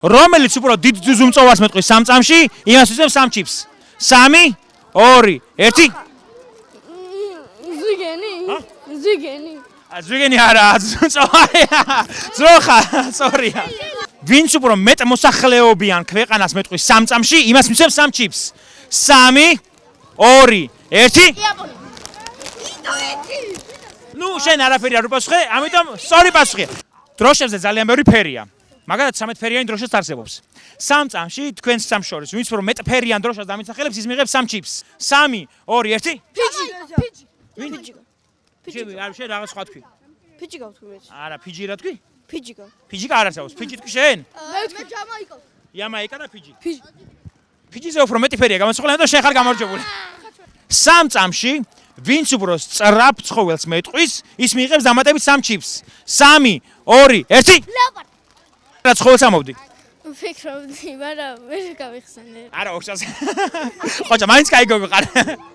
რომელიც უფრო დიდ ძუძუმწოვარს მეტყვის 3 წამში, იმას ვიწევს 3 ჩიპს. 3, 2, 1. ზვიგენი. ზვიგენი. ზვიგენი არა, ძუძუმწოვარია. ძოხა, სწორია. ვინც უფრო მეტ მოსახლეობიან ქვეყანას მეტყვის 3 წამში, იმას ვიწევს 3 ჩიპს. 3, 2, 1. ნუ შენ არაფერი არ უპასუხე, ამიტომ სწორი პასუხია. დროშებზე ძალიან ბევრი ფერია. მაგალითად 13 ფერიანი დროშაც არსებობს. 3 წამში თქვენს სამ შორის ვინც უფრო მეტ ფერიან დროშას დამიცახელებს, ის მიიღებს 3 ჩიპს. 3, 2, 1. ფიჯი. ვინ? ფიჯი. არ შენ რაღაც სხვა თქვი. ფიჯი გავთქვი მე. არა, ფიჯი რა თქვი? ფიჯი გაv. ფიჯი არ არსებობს. ფიჯი თქვი შენ? მე ჯამაიკა. იამაიკა და ფიჯი. ფიჯი. ფიჯიზე უფრო მეტი ფერია გამოსახული, ამიტომ შენ ხარ გამარჯვებული. 3 წამში ვინც უფრო სწრაფ ცხოველს მეტყვის, ის მიიღებს დამატებით 3 ჩიპს. 3, 2, 1. ლეოპარდი. რა ცხოველს ამოვდი? ფიქრობდი, მაგრამ ვერ გავიხსენე. არა, ოქშას. ხოჭა, მაინც кайგო ვიყარ.